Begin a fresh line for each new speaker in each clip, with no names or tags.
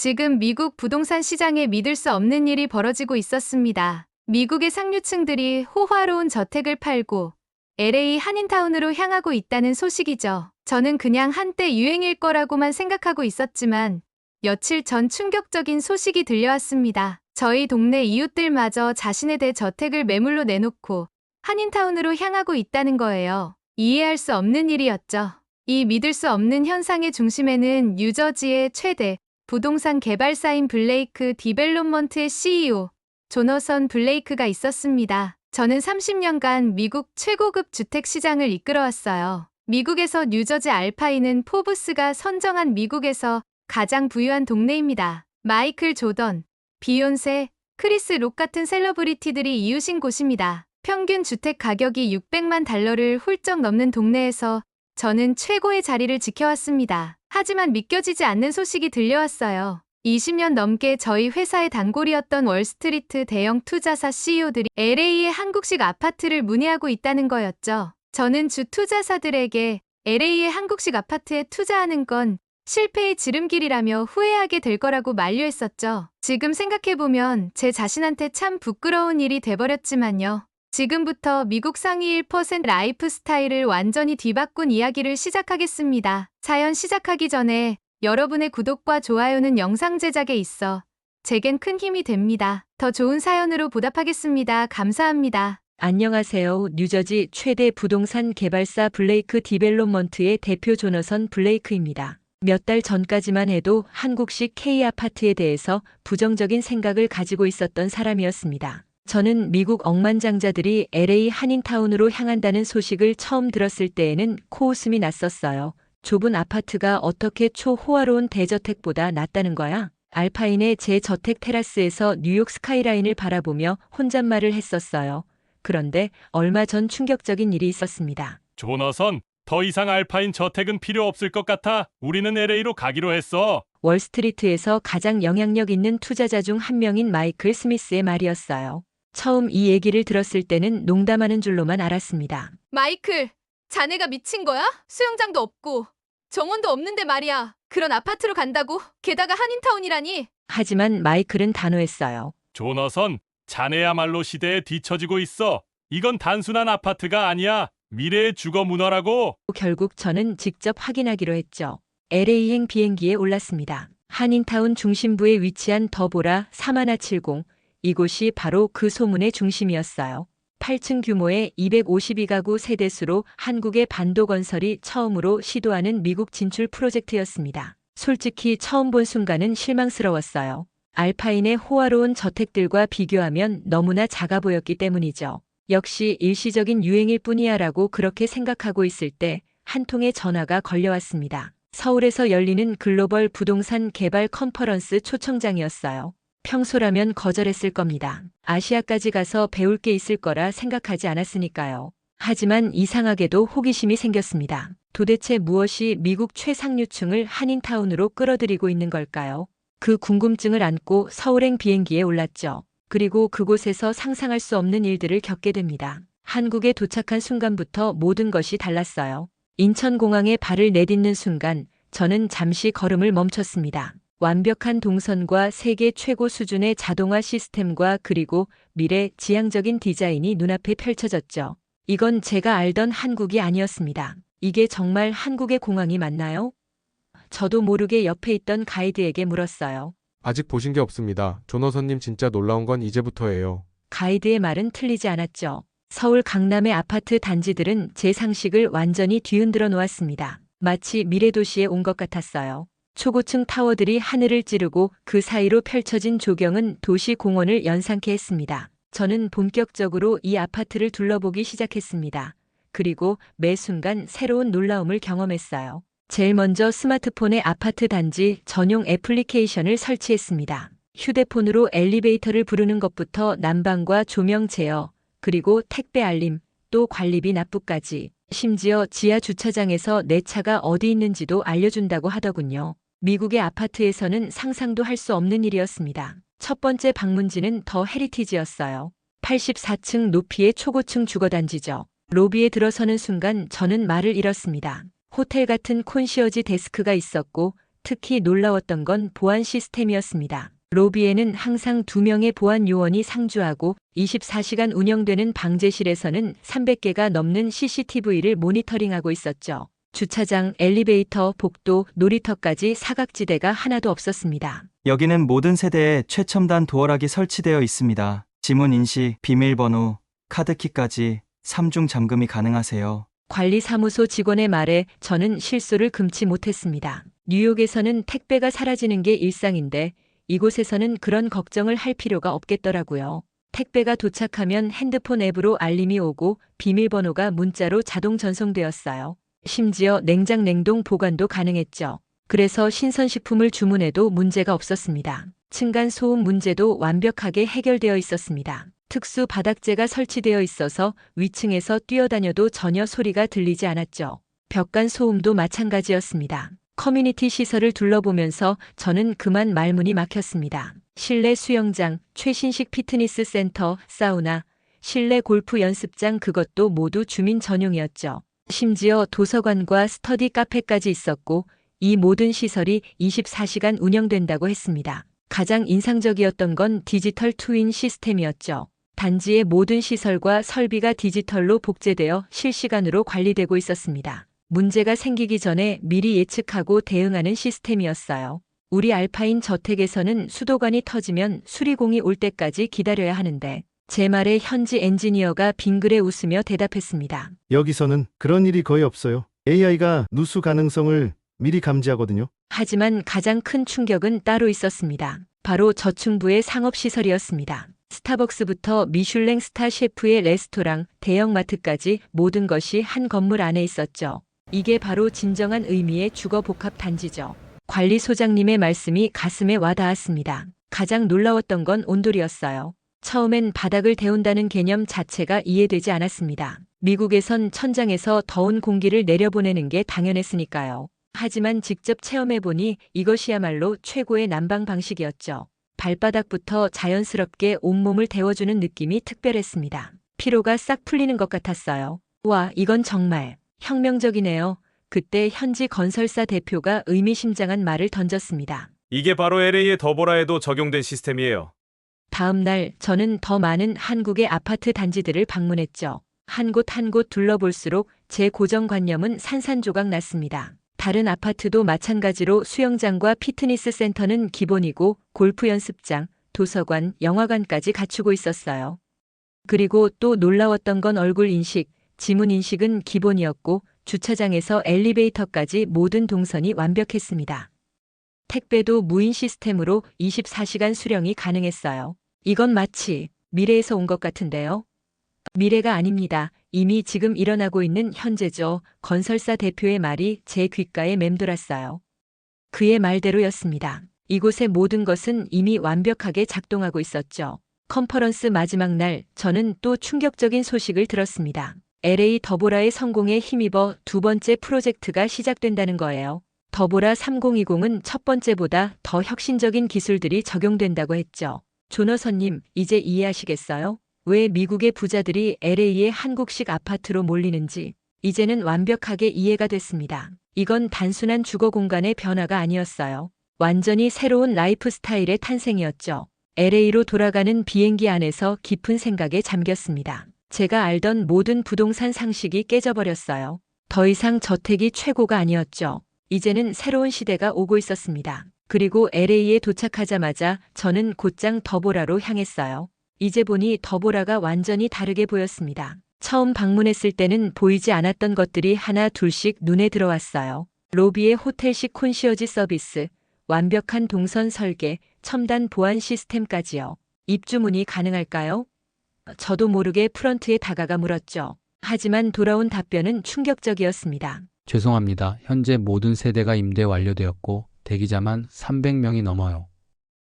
지금 미국 부동산 시장에 믿을 수 없는 일이 벌어지고 있었습니다. 미국의 상류층들이 호화로운 저택을 팔고 LA 한인타운으로 향하고 있다는 소식이죠. 저는 그냥 한때 유행일 거라고만 생각하고 있었지만 며칠 전 충격적인 소식이 들려왔습니다. 저희 동네 이웃들마저 자신의 대저택을 매물로 내놓고 한인타운으로 향하고 있다는 거예요. 이해할 수 없는 일이었죠. 이 믿을 수 없는 현상의 중심에는 뉴저지의 최대 부동산 개발사인 블레이크 디벨롭먼트의 CEO 조너선 블레이크가 있었습니다. 저는 30년간 미국 최고급 주택 시장을 이끌어왔어요. 미국에서 뉴저지 알파인은 포브스가 선정한 미국에서 가장 부유한 동네입니다. 마이클 조던, 비욘세, 크리스 록 같은 셀러브리티들이 이웃인 곳입니다. 평균 주택 가격이 600만 달러를 훌쩍 넘는 동네에서 저는 최고의 자리를 지켜왔습니다. 하지만 믿겨지지 않는 소식이 들려왔어요. 20년 넘게 저희 회사의 단골이었던 월스트리트 대형 투자사 CEO들이 LA의 한국식 아파트를 문의하고 있다는 거였죠. 저는 주 투자사들에게 LA의 한국식 아파트에 투자하는 건 실패의 지름길이라며 후회하게 될 거라고 만류했었죠. 지금 생각해보면 제 자신한테 참 부끄러운 일이 돼버렸지만요. 지금부터 미국 상위 1% 라이프 스타일을 완전히 뒤바꾼 이야기를 시작하겠습니다. 사연 시작하기 전에 여러분의 구독과 좋아요는 영상 제작에 있어 제겐 큰 힘이 됩니다. 더 좋은 사연으로 보답하겠습니다. 감사합니다.
안녕하세요. 뉴저지 최대 부동산 개발사 블레이크 디벨롭먼트의 대표 조너선 블레이크입니다. 몇 달 전까지만 해도 한국식 K아파트에 대해서 부정적인 생각을 가지고 있었던 사람이었습니다. 저는 미국 억만장자들이 LA 한인타운으로 향한다는 소식을 처음 들었을 때에는 코웃음이 났었어요. 좁은 아파트가 어떻게 초호화로운 대저택보다 낫다는 거야? 알파인의 제 저택 테라스에서 뉴욕 스카이라인을 바라보며 혼잣말을 했었어요. 그런데 얼마 전 충격적인 일이 있었습니다.
조너선, 더 이상 알파인 저택은 필요 없을 것 같아. 우리는 LA로 가기로 했어.
월스트리트에서 가장 영향력 있는 투자자 중 한 명인 마이클 스미스의 말이었어요. 처음 이 얘기를 들었을 때는 농담하는 줄로만 알았습니다.
마이클, 자네가 미친 거야? 수영장도 없고 정원도 없는데 말이야. 그런 아파트로 간다고? 게다가 한인타운이라니?
하지만 마이클은 단호했어요.
조너선, 자네야말로 시대에 뒤처지고 있어. 이건 단순한 아파트가 아니야. 미래의 주거 문화라고.
결국 저는 직접 확인하기로 했죠. LA행 비행기에 올랐습니다. 한인타운 중심부에 위치한 더보라 3170. 이곳이 바로 그 소문의 중심이었어요. 8층 규모의 252가구 세대수로 한국의 반도건설이 처음으로 시도하는 미국 진출 프로젝트였습니다. 솔직히 처음 본 순간은 실망스러웠어요. 알파인의 호화로운 저택들과 비교하면 너무나 작아 보였기 때문이죠. 역시 일시적인 유행일 뿐이야 라고 그렇게 생각하고 있을 때 한 통의 전화가 걸려왔습니다. 서울에서 열리는 글로벌 부동산 개발 컨퍼런스 초청장이었어요. 평소라면 거절했을 겁니다. 아시아까지 가서 배울 게 있을 거라 생각하지 않았으니까요. 하지만 이상하게도 호기심이 생겼습니다. 도대체 무엇이 미국 최상류층을 한인타운으로 끌어들이고 있는 걸까요? 그 궁금증을 안고 서울행 비행기에 올랐죠. 그리고 그곳에서 상상할 수 없는 일들을 겪게 됩니다. 한국에 도착한 순간부터 모든 것이 달랐어요. 인천공항에 발을 내딛는 순간 저는 잠시 걸음을 멈췄습니다. 완벽한 동선과 세계 최고 수준의 자동화 시스템과 그리고 미래 지향적인 디자인이 눈앞에 펼쳐졌죠. 이건 제가 알던 한국이 아니었습니다. 이게 정말 한국의 공항이 맞나요? 저도 모르게 옆에 있던 가이드에게 물었어요.
아직 보신 게 없습니다. 조너선님 진짜 놀라운 건 이제부터예요.
가이드의 말은 틀리지 않았죠. 서울 강남의 아파트 단지들은 제 상식을 완전히 뒤흔들어 놓았습니다. 마치 미래도시에 온 것 같았어요. 초고층 타워들이 하늘을 찌르고 그 사이로 펼쳐진 조경은 도시 공원을 연상케 했습니다. 저는 본격적으로 이 아파트를 둘러보기 시작했습니다. 그리고 매 순간 새로운 놀라움을 경험했어요. 제일 먼저 스마트폰의 아파트 단지 전용 애플리케이션을 설치했습니다. 휴대폰으로 엘리베이터를 부르는 것부터 난방과 조명 제어, 그리고 택배 알림, 또 관리비 납부까지. 심지어 지하 주차장에서 내 차가 어디 있는지도 알려준다고 하더군요. 미국의 아파트에서는 상상도 할 수 없는 일이었습니다. 첫 번째 방문지는 더 헤리티지였어요. 84층 높이의 초고층 주거단지죠. 로비에 들어서는 순간 저는 말을 잃었습니다. 호텔 같은 콘시어지 데스크가 있었고 특히 놀라웠던 건 보안 시스템이었습니다. 로비에는 항상 2명의 보안 요원이 상주하고 24시간 운영되는 방제실에서는 300개가 넘는 CCTV를 모니터링하고 있었죠. 주차장, 엘리베이터, 복도, 놀이터까지 사각지대가 하나도 없었습니다.
여기는 모든 세대의 최첨단 도어락이 설치되어 있습니다. 지문 인식, 비밀번호, 카드키까지 3중 잠금이 가능하세요.
관리사무소 직원의 말에 저는 실소를 금치 못했습니다. 뉴욕에서는 택배가 사라지는 게 일상인데 이곳에서는 그런 걱정을 할 필요가 없겠더라고요. 택배가 도착하면 핸드폰 앱으로 알림이 오고 비밀번호가 문자로 자동 전송되었어요. 심지어 냉장 냉동 보관도 가능했죠. 그래서 신선식품을 주문해도 문제가 없었습니다. 층간 소음 문제도 완벽하게 해결되어 있었습니다. 특수 바닥재가 설치되어 있어서 위층에서 뛰어다녀도 전혀 소리가 들리지 않았죠. 벽간 소음도 마찬가지였습니다. 커뮤니티 시설을 둘러보면서 저는 그만 말문이 막혔습니다. 실내 수영장, 최신식 피트니스 센터, 사우나, 실내 골프 연습장 그것도 모두 주민 전용이었죠. 심지어 도서관과 스터디 카페까지 있었고 이 모든 시설이 24시간 운영된다고 했습니다. 가장 인상적이었던 건 디지털 트윈 시스템이었죠. 단지의 모든 시설과 설비가 디지털로 복제되어 실시간으로 관리되고 있었습니다. 문제가 생기기 전에 미리 예측하고 대응하는 시스템이었어요. 우리 알파인 저택에서는 수도관이 터지면 수리공이 올 때까지 기다려야 하는데 제 말에 현지 엔지니어가 빙그레 웃으며 대답했습니다.
여기서는 그런 일이 거의 없어요. AI가 누수 가능성을 미리 감지하거든요.
하지만 가장 큰 충격은 따로 있었습니다. 바로 저층부의 상업시설이었습니다. 스타벅스부터 미슐랭 스타 셰프의 레스토랑, 대형마트까지 모든 것이 한 건물 안에 있었죠. 이게 바로 진정한 의미의 주거복합 단지죠. 관리소장님의 말씀이 가슴에 와닿았습니다. 가장 놀라웠던 건 온돌이었어요. 처음엔 바닥을 데운다는 개념 자체가 이해되지 않았습니다. 미국에선 천장에서 더운 공기를 내려보내는 게 당연했으니까요. 하지만 직접 체험해보니 이것이야말로 최고의 난방 방식이었죠. 발바닥부터 자연스럽게 온몸을 데워주는 느낌이 특별했습니다. 피로가 싹 풀리는 것 같았어요. 와, 이건 정말 혁명적이네요. 그때 현지 건설사 대표가 의미심장한 말을 던졌습니다.
이게 바로 LA의 더보라에도 적용된 시스템이에요.
다음 날 저는 더 많은 한국의 아파트 단지들을 방문했죠. 한 곳 한 곳 둘러볼수록 제 고정관념은 산산조각 났습니다. 다른 아파트도 마찬가지로 수영장과 피트니스 센터는 기본이고 골프 연습장, 도서관, 영화관까지 갖추고 있었어요. 그리고 또 놀라웠던 건 얼굴 인식, 지문 인식은 기본이었고 주차장에서 엘리베이터까지 모든 동선이 완벽했습니다. 택배도 무인 시스템으로 24시간 수령이 가능했어요. 이건 마치 미래에서 온 것 같은데요. 미래가 아닙니다. 이미 지금 일어나고 있는 현재죠. 건설사 대표의 말이 제 귓가에 맴돌았어요. 그의 말대로였습니다. 이곳의 모든 것은 이미 완벽하게 작동하고 있었죠. 컨퍼런스 마지막 날 저는 또 충격적인 소식을 들었습니다. LA 더보라의 성공에 힘입어 두 번째 프로젝트가 시작된다는 거예요. 더보라 3020은 첫 번째보다 더 혁신적인 기술들이 적용된다고 했죠. 조너선님, 이제 이해하시겠어요? 왜 미국의 부자들이 LA의 한국식 아파트로 몰리는지 이제는 완벽하게 이해가 됐습니다. 이건 단순한 주거 공간의 변화가 아니었어요. 완전히 새로운 라이프 스타일의 탄생이었죠. LA로 돌아가는 비행기 안에서 깊은 생각에 잠겼습니다. 제가 알던 모든 부동산 상식이 깨져버렸어요. 더 이상 저택이 최고가 아니었죠. 이제는 새로운 시대가 오고 있었습니다. 그리고 LA에 도착하자마자 저는 곧장 더보라로 향했어요. 이제 보니 더보라가 완전히 다르게 보였습니다. 처음 방문했을 때는 보이지 않았던 것들이 하나 둘씩 눈에 들어왔어요. 로비의 호텔식 콘시어지 서비스, 완벽한 동선 설계, 첨단 보안 시스템까지요. 입주문이 가능할까요? 저도 모르게 프런트에 다가가 물었죠. 하지만 돌아온 답변은 충격적이었습니다.
죄송합니다. 현재 모든 세대가 임대 완료되었고 대기자만 300명이 넘어요.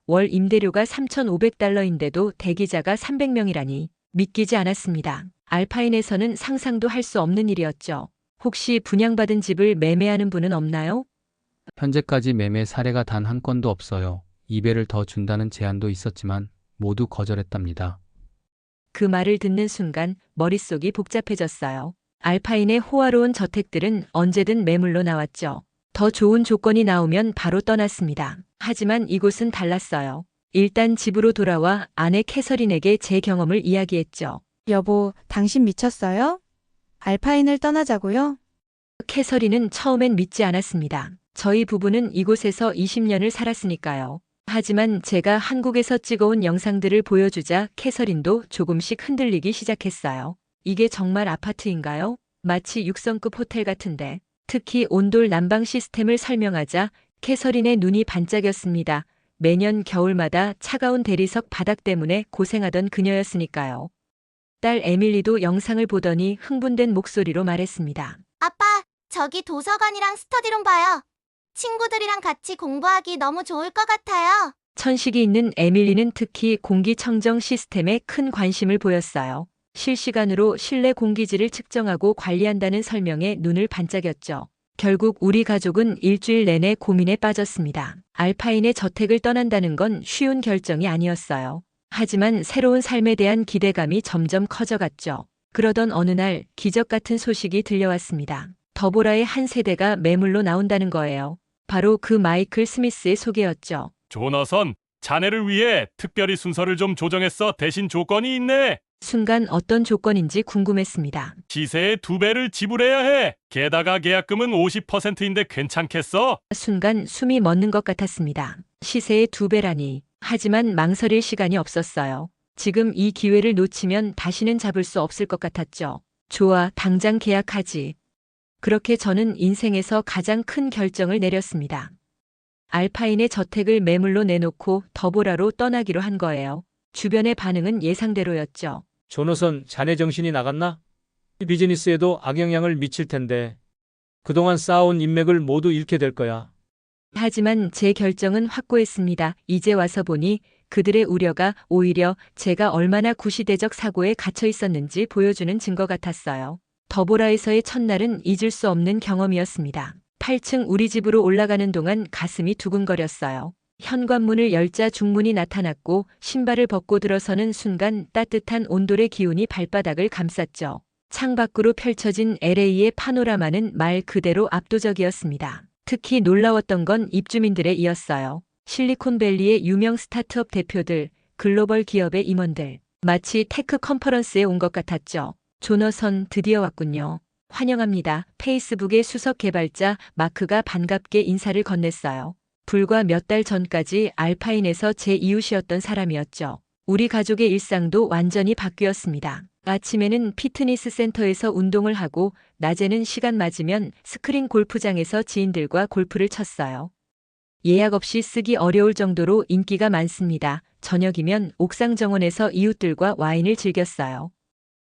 월 임대료가 $3,500인데도 대기자가 300명이라니 믿기지 않았습니다. 알파인에서는 상상도 할 수 없는 일이었죠. 혹시 분양받은 집을 매매하는 분은 없나요?
현재까지 매매 사례가 단 한 건도 없어요. 2배를 더 준다는 제안도 있었지만 모두 거절했답니다.
그 말을 듣는 순간 머릿속이 복잡해졌어요. 알파인의 호화로운 저택들은 언제든 매물로 나왔죠. 더 좋은 조건이 나오면 바로 떠났습니다. 하지만 이곳은 달랐어요. 일단 집으로 돌아와 아내 캐서린에게 제 경험을 이야기했죠.
여보, 당신 미쳤어요? 알파인을 떠나자고요?
캐서린은 처음엔 믿지 않았습니다. 저희 부부는 이곳에서 20년을 살았으니까요. 하지만 제가 한국에서 찍어온 영상들을 보여주자 캐서린도 조금씩 흔들리기 시작했어요. 이게 정말 아파트인가요? 마치 6성급 호텔 같은데. 특히 온돌 난방 시스템을 설명하자 캐서린의 눈이 반짝였습니다. 매년 겨울마다 차가운 대리석 바닥 때문에 고생하던 그녀였으니까요. 딸 에밀리도 영상을 보더니 흥분된 목소리로 말했습니다.
아빠, 저기 도서관이랑 스터디룸 봐요. 친구들이랑 같이 공부하기 너무 좋을 것 같아요.
천식이 있는 에밀리는 특히 공기청정 시스템에 큰 관심을 보였어요. 실시간으로 실내 공기질을 측정하고 관리한다는 설명에 눈을 반짝였죠. 결국 우리 가족은 일주일 내내 고민에 빠졌습니다. 알파인의 저택을 떠난다는 건 쉬운 결정이 아니었어요. 하지만 새로운 삶에 대한 기대감이 점점 커져갔죠. 그러던 어느 날 기적 같은 소식이 들려왔습니다. 더보라의 한 세대가 매물로 나온다는 거예요. 바로 그 마이클 스미스의 소개였죠.
조너선, 자네를 위해 특별히 순서를 좀 조정했어. 대신 조건이 있네.
순간 어떤 조건인지 궁금했습니다.
시세의 2배를 지불해야 해. 게다가 계약금은 50%인데 괜찮겠어?
순간 숨이 멎는 것 같았습니다. 시세의 2배라니. 하지만 망설일 시간이 없었어요. 지금 이 기회를 놓치면 다시는 잡을 수 없을 것 같았죠. 좋아, 당장 계약하지. 그렇게 저는 인생에서 가장 큰 결정을 내렸습니다. 알파인의 저택을 매물로 내놓고 더보라로 떠나기로 한 거예요. 주변의 반응은 예상대로였죠.
조노선, 자네 정신이 나갔나? 비즈니스에도 악영향을 미칠 텐데 그동안 쌓아온 인맥을 모두 잃게 될 거야.
하지만 제 결정은 확고했습니다. 이제 와서 보니 그들의 우려가 오히려 제가 얼마나 구시대적 사고에 갇혀 있었는지 보여주는 증거 같았어요. 더보라에서의 첫날은 잊을 수 없는 경험이었습니다. 8층 우리 집으로 올라가는 동안 가슴이 두근거렸어요. 현관문을 열자 중문이 나타났고 신발을 벗고 들어서는 순간 따뜻한 온돌의 기운이 발바닥을 감쌌죠. 창밖으로 펼쳐진 LA의 파노라마는 말 그대로 압도적이었습니다. 특히 놀라웠던 건 입주민들의 이었어요. 실리콘밸리의 유명 스타트업 대표들, 글로벌 기업의 임원들. 마치 테크 컨퍼런스에 온 것 같았죠. 조너선 드디어 왔군요. 환영합니다. 페이스북의 수석 개발자 마크가 반갑게 인사를 건넸어요. 불과 몇 달 전까지 알파인에서 제 이웃이었던 사람이었죠. 우리 가족의 일상도 완전히 바뀌었습니다. 아침에는 피트니스 센터에서 운동을 하고 낮에는 시간 맞으면 스크린 골프장에서 지인들과 골프를 쳤어요. 예약 없이 쓰기 어려울 정도로 인기가 많습니다. 저녁이면 옥상 정원에서 이웃들과 와인을 즐겼어요.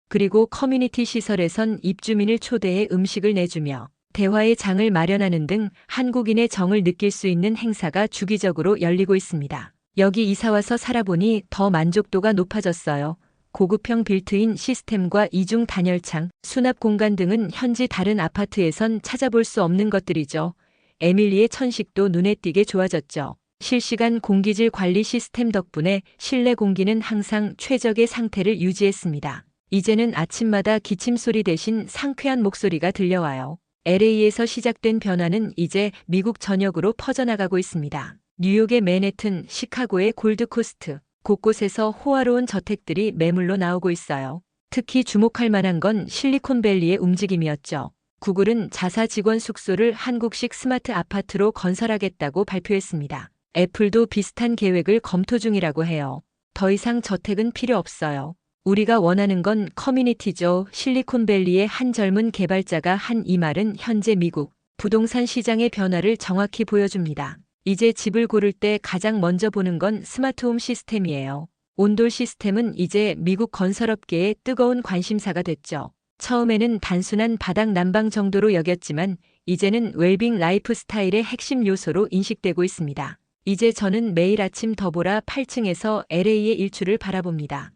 그리고 커뮤니티 시설에선 입주민을 초대해 음식을 내주며 대화의 장을 마련하는 등 한국인의 정을 느낄 수 있는 행사가 주기적으로 열리고 있습니다. 여기 이사와서 살아보니 더 만족도가 높아졌어요. 고급형 빌트인 시스템과 이중 단열창, 수납 공간 등은 현지 다른 아파트에선 찾아볼 수 없는 것들이죠. 에밀리의 천식도 눈에 띄게 좋아졌죠. 실시간 공기질 관리 시스템 덕분에 실내 공기는 항상 최적의 상태를 유지했습니다. 이제는 아침마다 기침 소리 대신 상쾌한 목소리가 들려와요. LA에서 시작된 변화는 이제 미국 전역으로 퍼져나가고 있습니다. 뉴욕의 맨해튼, 시카고의 골드코스트, 곳곳에서 호화로운 저택들이 매물로 나오고 있어요. 특히 주목할 만한 건 실리콘밸리의 움직임이었죠. 구글은 자사 직원 숙소를 한국식 스마트 아파트로 건설하겠다고 발표했습니다. 애플도 비슷한 계획을 검토 중이라고 해요. 더 이상 저택은 필요 없어요. 우리가 원하는 건 커뮤니티죠. 실리콘밸리의 한 젊은 개발자가 한 이 말은 현재 미국 부동산 시장의 변화를 정확히 보여줍니다. 이제 집을 고를 때 가장 먼저 보는 건 스마트홈 시스템이에요. 온돌 시스템은 이제 미국 건설업계의 뜨거운 관심사가 됐죠. 처음에는 단순한 바닥 난방 정도로 여겼지만 이제는 웰빙 라이프 스타일의 핵심 요소로 인식되고 있습니다. 이제 저는 매일 아침 더보라 8층에서 LA의 일출을 바라봅니다.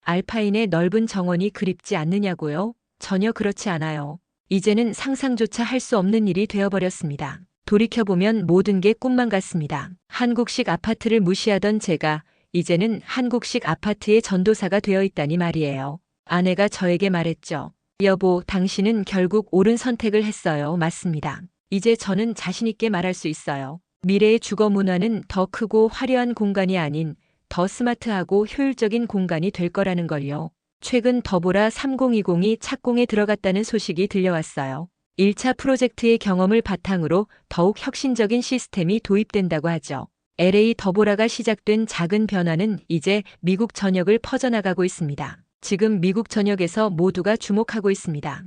알파인의 넓은 정원이 그립지 않느냐고요? 전혀 그렇지 않아요. 이제는 상상조차 할 수 없는 일이 되어버렸습니다. 돌이켜보면 모든 게 꿈만 같습니다. 한국식 아파트를 무시하던 제가 이제는 한국식 아파트의 전도사가 되어 있다니 말이에요. 아내가 저에게 말했죠. 여보, 당신은 결국 옳은 선택을 했어요. 맞습니다. 이제 저는 자신있게 말할 수 있어요. 미래의 주거 문화는 더 크고 화려한 공간이 아닌 더 스마트하고 효율적인 공간이 될 거라는 걸요. 최근 더보라 3020이 착공에 들어갔다는 소식이 들려왔어요. 1차 프로젝트의 경험을 바탕으로 더욱 혁신적인 시스템이 도입된다고 하죠. LA 더보라가 시작된 작은 변화는 이제 미국 전역을 퍼져나가고 있습니다. 지금 미국 전역에서 모두가 주목하고 있습니다.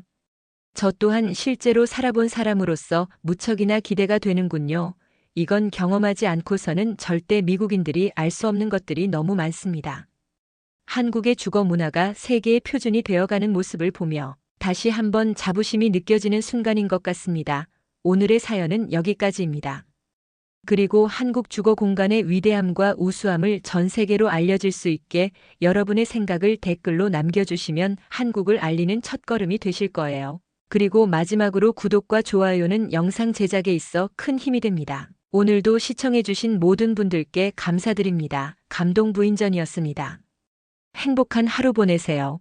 저 또한 실제로 살아본 사람으로서 무척이나 기대가 되는군요. 이건 경험하지 않고서는 절대 미국인들이 알 수 없는 것들이 너무 많습니다. 한국의 주거 문화가 세계의 표준이 되어가는 모습을 보며 다시 한번 자부심이 느껴지는 순간인 것 같습니다. 오늘의 사연은 여기까지입니다. 그리고 한국 주거 공간의 위대함과 우수함을 전 세계로 알려질 수 있게 여러분의 생각을 댓글로 남겨주시면 한국을 알리는 첫걸음이 되실 거예요. 그리고 마지막으로 구독과 좋아요는 영상 제작에 있어 큰 힘이 됩니다. 오늘도 시청해주신 모든 분들께 감사드립니다. 감동부인전이었습니다. 행복한 하루 보내세요.